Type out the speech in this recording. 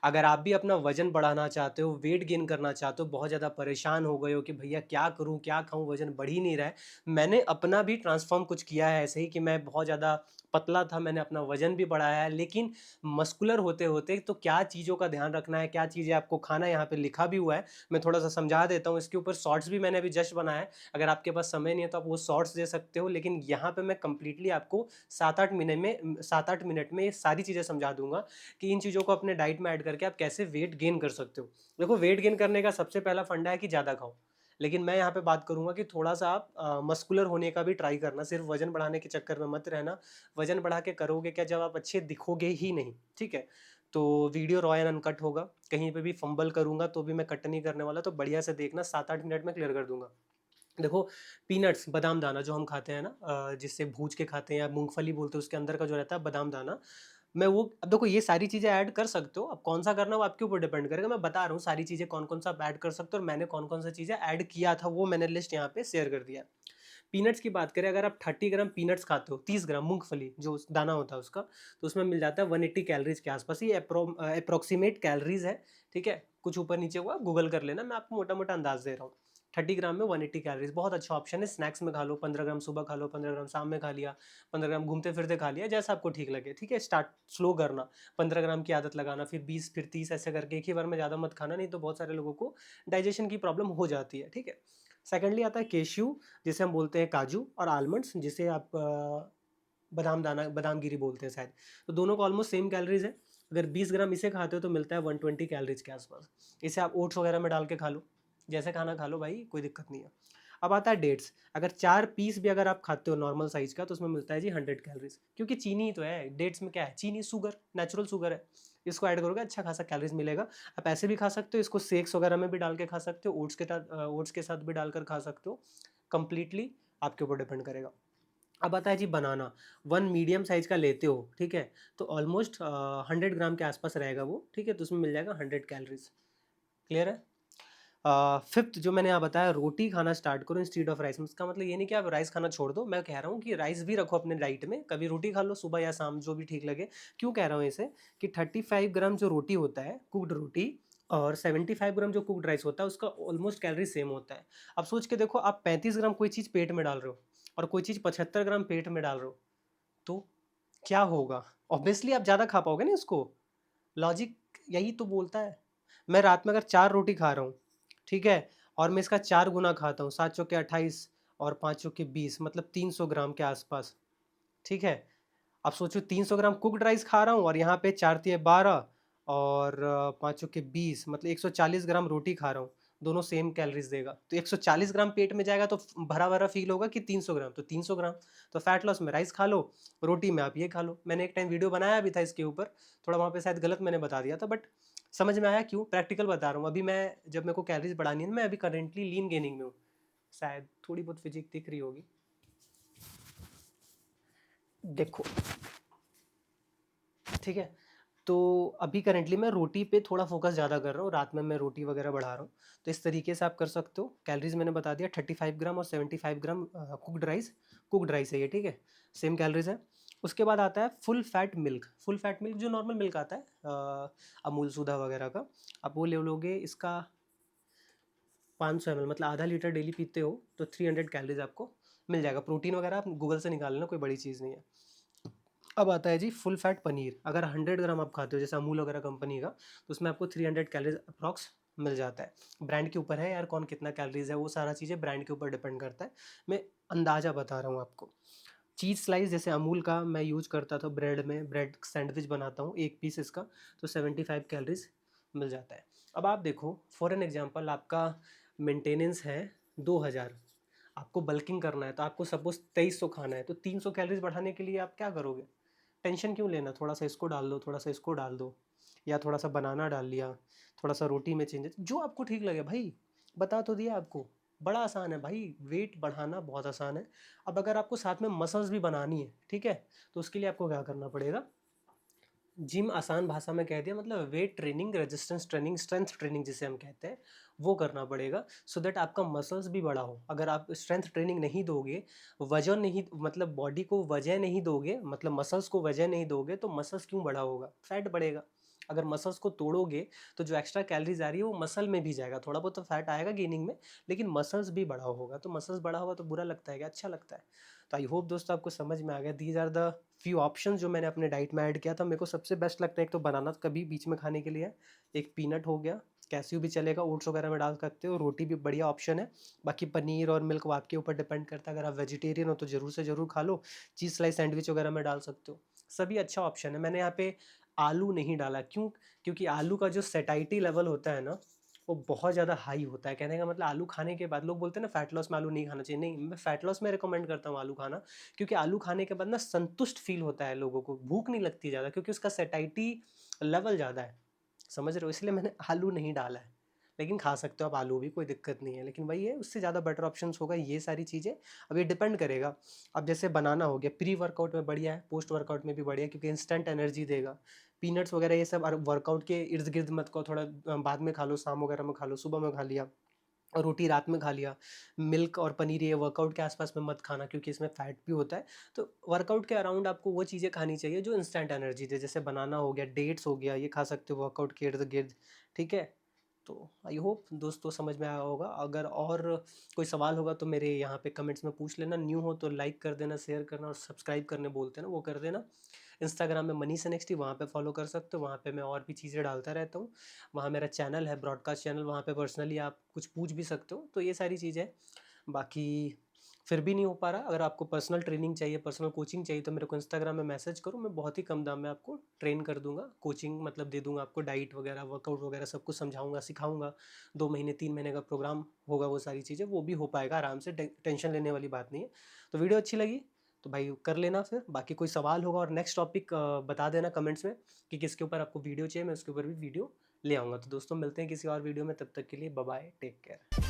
अगर आप भी अपना वज़न बढ़ाना चाहते हो, वेट गेन करना चाहते हो, बहुत ज़्यादा परेशान हो गए हो कि भैया क्या करूँ, क्या खाऊँ, वज़न बढ़ ही नहीं रहा है। मैंने अपना भी ट्रांसफ़ॉर्म कुछ किया है ऐसे ही कि मैं बहुत ज़्यादा पतला था, मैंने अपना वज़न भी बढ़ाया है, लेकिन मस्कुलर होते-होते तो क्या चीज़ों का ध्यान रखना है, क्या चीज़ें आपको खाना है, यहाँ पे लिखा भी हुआ है। मैं थोड़ा-सा समझा देता हूँ, इसके ऊपर शॉर्ट्स भी मैंने अभी जस्ट बनाया है। अगर आपके पास समय नहीं है तो आप वो शॉर्ट्स दे सकते हो, लेकिन यहाँ पे मैं कंप्लीटली आपको 7-8 मिनट में ये सारी चीज़ें समझा दूँगा कि इन चीज़ों को अपने डाइट में ऐड करके आप कैसे वेट गेन कर सकते हो। देखो, वेट गेन करने का सबसे पहला फंडा है कि ज़्यादा खाओ। लेकिन मैं यहाँ पे बात करूँगा कि थोड़ा-सा आप मस्कुलर होने का भी ट्राई करना, सिर्फ़ वज़न बढ़ाने के चक्कर में मत रहना। वज़न बढ़ा के करोगे क्या जब आप अच्छे दिखोगे ही नहीं, ठीक है? तो वीडियो रॉ एंड अनकट होगा, कहीं पे भी फंबल करूँगा तो भी मैं कट नहीं करने वाला, तो बढ़िया से देखना, 7-8 मिनट में क्लियर कर दूँगा। देखो, पीनट्स बादाम दाना जो हम खाते हैं ना, जिससे भूज के खाते हैं या मूँगफली बोलते हैं, उसके अंदर का जो रहता है बादाम दाना, मैं वो अब देखो ये सारी चीज़ें ऐड कर सकते हो, अब कौन-सा करना है वो आपके ऊपर डिपेंड करेगा। मैं बता रहा हूँ सारी चीज़ें कौन-कौन सा आप ऐड कर सकते हो और मैंने कौन-कौन सा चीज़ें ऐड किया था, वो मैंने लिस्ट यहाँ पे शेयर कर दिया है। पीनट्स की बात करें, अगर आप 30 ग्राम पीनट्स खाते हो, 30 ग्राम मूँगफली जो उस दाना होता है उसका, तो उसमें मिल जाता है 180 कैलोरीज़ के आस-पास, ये एप्रोक्सिमेट कैलोरीज़ है, ठीक है? कुछ ऊपर-नीचे हुआ गूगल कर लेना, मैं आपको मोटा-मोटा अंदाज़ दे रहा हूँ। 30 ग्राम में 180 कैलोरीज़, बहुत अच्छा ऑप्शन है, स्नैक्स में खा लो, 15 ग्राम सुबह खा लो, 15 ग्राम शाम में खा लिया, 15 ग्राम घूमते-फिरते खा लिया, जैसा आपको ठीक लगे, ठीक है? स्टार्ट स्लो करना, 15 ग्राम की आदत लगाना, फिर 20, फिर 30, ऐसे करके एक ही बार में ज़्यादा मत खाना, नहीं तो बहुत सारे लोगों को डाइजेशन की प्रॉब्लम हो जाती है, ठीक है? सेकंडली आता है कैश्यू, जिसे हम बोलते हैं काजू, और आलमंड्स, जिसे आप बादाम दाना, बादाम गिरी बोलते हैं शायद। तो दोनों को ऑलमोस्ट सेम कैलोरीज़ है। अगर 20 ग्राम इसे खाते हो तो मिलता है 120 कैलोरीज़ के आसपास। इसे आप ओट्स वगैरह में डाल के खा लो, जैसे खाना खा लो भाई, कोई दिक्कत नहीं है। अब आता है डेट्स, अगर 4 पीस भी अगर आप खाते हो नॉर्मल साइज़ का, तो उसमें मिलता है जी 100 कैलोरीज़, क्योंकि चीनी ही तो है, डेट्स में क्या है? चीनी, शुगर, नेचुरल शुगर है। इसको ऐड करोगे अच्छा खासा कैलोरीज़ मिलेगा। आप ऐसे भी खा सकते हो, इसको शेक्स वगैरह में भी डाल के खा सकते हो, ओट्स के साथ भी डालकर खा सकते हो। कंप्लीटली आपके ऊपर डिपेंड करेगा। अब आता है जी बनाना, 1 मीडियम साइज़ का लेते हो, ठीक है? तो ऑलमोस्ट 100 ग्राम के आसपास रहेगा वो, ठीक है? तो उसमें मिल जाएगा 100 कैलोरीज़, क्लियर है? फिफ्थ जो मैंने यहाँ बताया, रोटी खाना स्टार्ट करो इंस्टीड ऑफ राइस। इसका मतलब ये नहीं कि आप राइस खाना छोड़ दो, मैं कह रहा हूँ कि राइस भी रखो अपने डाइट में, कभी रोटी खा लो सुबह या शाम, जो भी ठीक लगे। क्यों कह रहा हूँ इसे, कि 35 ग्राम जो रोटी होता है, कुक्ड रोटी, और 75 ग्राम जो कुक्ड राइस होता है, उसका ऑलमोस्ट कैलोरी सेम होता है। अब सोच के देखो, आप 35 ग्राम कोई चीज़ पेट में डाल रहे हो और कोई चीज़ 75 ग्राम पेट में डाल रहे हो, तो क्या होगा? ऑब्वियसली आप ज़्यादा खा पाओगे ना इसको। लॉजिक यही तो बोलता है। मैं रात में अगर 4 रोटी खा रहा हूँ, ठीक है? और मैं इसका 4 गुना खाता हूँ, 7 चौके 28 और 5 चौके 20, मतलब 300 ग्राम के आसपास, ठीक है? अब सोचो, 300 ग्राम कुक्ड राइस खा रहा हूँ और यहाँ पे 4 तिये 12 और 5 चौके 20, मतलब 140 ग्राम रोटी खा रहा हूँ। दोनों सेम कैलोरीज़ देगा। तो 140 ग्राम पेट में जाएगा तो भरा-भरा फ़ील होगा कि 300 ग्राम, तो 300 ग्राम। तो फैट लॉस में राइस खा लो, रोटी में आप ये खा लो। मैंने एक टाइम वीडियो बनाया भी था इसके ऊपर, थोड़ा वहाँ पे शायद गलत मैंने बता दिया था, बट समझ में आया क्यों? प्रैक्टिकल बता रहा हूँ। अभी मैं, जब मेरे को कैलोरीज़ बढ़ानी है ना, मैं अभी करंटली लीन गेनिंग में हूँ। शायद थोड़ी बहुत फिजिक दिख रही होगी। देखो, ठीक है? तो अभी करंटली मैं रोटी पे थोड़ा फ़ोकस ज़्यादा कर रहा हूँ, रात में मैं रोटी वगैरह बढ़ा रहा हूँ। तो इस तरीके से आप कर सकते हो। कैलोरीज़ मैंने बता दिया, 35 ग्राम और 75 ग्राम कुक्ड राइस है ये, ठीक है? सेम कैलोरीज़ है। उसके बाद आता है फुल फैट मिल्क जो नॉर्मल मिल्क आता है, अमूल, सुधा वगैरह का, आप वो ले लोगे। इसका 500 ml, मतलब आधा लीटर डेली पीते हो तो 300 कैलोरीज़ आपको मिल जाएगा। प्रोटीन वगैरह आप गूगल से निकाल लेना, कोई बड़ी चीज़ नहीं है। अब आता है जी फुल फैट पनीर, अगर 100 ग्राम आप खाते हो जैसे अमूल वगैरह कंपनी का, तो उसमें आपको 300 कैलोरीज अप्रॉक्स मिल जाता है। ब्रांड के ऊपर है यार, कौन कितना कैलोरीज है, वो सारा चीज़ें ब्रांड के ऊपर डिपेंड करता है। मैं अंदाज़ा बता रहा हूँ आपको। चीज़ स्लाइस जैसे अमूल का मैं यूज करता था, ब्रेड में ब्रेड सैंडविच बनाता हूँ, एक पीस इसका, तो 75 कैलोरीज मिल जाता है। अब आप देखो, फॉर एन एग्जांपल, आपका मेंटेनेंस है 2000, आपको बल्किंग करना है, तो आपको सपोज 2300 खाना है, तो 300 कैलोरीज बढ़ाने के लिए आप क्या करोगे? टेंशन क्यों लेना, थोड़ा सा इसको डाल दो, थोड़ा सा इसको डाल दो, या थोड़ा सा बनाना डाल लिया, थोड़ा सा रोटी में चेंजेस, जो आपको ठीक लगे भाई। बता तो दिया आपको, बड़ा आसान है भाई, वेट बढ़ाना बहुत आसान है। अब अगर आपको साथ में मसल्स भी बनानी है, ठीक है, तो उसके लिए आपको क्या करना पड़ेगा? जिम आसान भाषा में कह दिया, मतलब weight training, resistance training, strength training जिसे हम कहते हैं, वो करना पड़ेगा, सो दैट आपका मसल्स भी बड़ा हो। अगर आप स्ट्रेंथ ट्रेनिंग नहीं दोगे, वजन नहीं, मतलब बॉडी को वजह नहीं दोगे, मतलब मसल्स को वजह नहीं दोगे, तो मसल्स क्यों बड़ा होगा? फैट बढ़ेगा। अगर मसल्स को तोड़ोगे तो जो एक्स्ट्रा कैलोरीज आ रही है वो मसल में भी जाएगा, थोड़ा बहुत तो फैट आएगा गेनिंग में, लेकिन मसल्स भी बड़ा होगा। तो मसल्स बड़ा होगा तो बुरा लगता है क्या, अच्छा लगता है। तो आई होप दोस्तों आपको समझ में आ गया। These are the few options जो मैंने अपने डाइट में ऐड किया था। मेरे को सबसे बेस्ट लगता है, एक तो बनाना कभी बीच में खाने के लिए, एक पीनट हो गया, कैस्यू भी चलेगा, ओट्स वगैरह में डाल सकते हो, रोटी भी बढ़िया ऑप्शन है। बाकी पनीर और मिल्क वो आपके ऊपर डिपेंड करता है, अगर आप वेजिटेरियन हो तो ज़रूर से ज़रूर खा लो। चीज़ स्लाइस सैंडविच वगैरह में डाल सकते हो, सभी अच्छा ऑप्शन है। मैंने यहाँ पे आलू नहीं डाला, क्यों? क्योंकि आलू का जो सेटाइटी लेवल होता है ना, वो बहुत ज़्यादा हाई होता है। कहने का मतलब आलू खाने के बाद लोग बोलते हैं ना फैट लॉस में आलू नहीं खाना चाहिए, नहीं, मैं फैट लॉस में रिकमेंड करता हूँ आलू खाना। क्योंकि आलू खाने के बाद ना संतुष्ट फील होता है लोगों को, भूख नहीं लगती ज़्यादा, क्योंकि उसका सेटाइटी लेवल ज़्यादा है, समझ रहे हो? इसलिए मैंने आलू नहीं डाला है। लेकिन खा सकते हो आप आलू भी, कोई दिक्कत नहीं है, लेकिन वही है, उससे ज़्यादा बेटर ऑप्शंस होगा ये सारी चीज़ें। अब ये डिपेंड करेगा। अब जैसे बनाना हो गया, प्री वर्कआउट में बढ़िया है, पोस्ट वर्कआउट में भी बढ़िया है, क्योंकि इंस्टेंट एनर्जी देगा। पीनट्स वगैरह ये सब वर्कआउट के इर्द गिर्द मत खाओ, थोड़ा बाद में खा लो, शाम वगैरह में खा लो, सुबह में खा लिया, और रोटी रात में खा लिया। मिल्क और पनीर ये वर्कआउट के आसपास में मत खाना, क्योंकि इसमें फैट भी होता है। तो वर्कआउट के अराउंड आपको वो चीज़ें खानी चाहिए जो इंस्टेंट एनर्जी दे, जैसे बनाना हो गया, डेट्स हो गया, ये खा सकते हो वर्कआउट के इर्द गिर्द। ठीक है। तो आई होप दोस्तों समझ में आया होगा। अगर और कोई सवाल होगा तो मेरे यहाँ पे कमेंट्स में पूछ लेना। न्यू हो तो लाइक कर देना, शेयर करना, और सब्सक्राइब करने बोलते हैं ना, वो कर देना। इंस्टाग्राम में मनीष NXT, वहाँ पे फॉलो कर सकते हो, वहाँ पे मैं और भी चीज़ें डालता रहता हूँ। वहाँ मेरा चैनल है, ब्रॉडकास्ट चैनल, वहाँ पे पर्सनली आप कुछ पूछ भी सकते हो। तो ये सारी चीज़ें। बाकी फिर भी नहीं हो पा रहा, अगर आपको पर्सनल ट्रेनिंग चाहिए, पर्सनल कोचिंग चाहिए, तो मेरे को इंस्टाग्राम में मैसेज करो, मैं बहुत ही कम दाम में आपको ट्रेन कर दूंगा, कोचिंग मतलब दे दूंगा आपको, डाइट वगैरह, वर्कआउट वगैरह सब कुछ समझाऊंगा, सिखाऊंगा। 2 महीने 3 महीने का प्रोग्राम होगा, वो सारी चीज़ें वो भी हो पाएगा आराम से, टेंशन लेने वाली बात नहीं है। तो वीडियो अच्छी लगी तो भाई कर लेना। फिर बाकी कोई सवाल होगा और नेक्स्ट टॉपिक बता देना कमेंट्स में कि किसके ऊपर आपको वीडियो चाहिए, मैं उसके ऊपर भी वीडियो ले आऊँगा। तो दोस्तों मिलते हैं किसी और वीडियो में, तब तक के लिए बाय बाय, टेक केयर।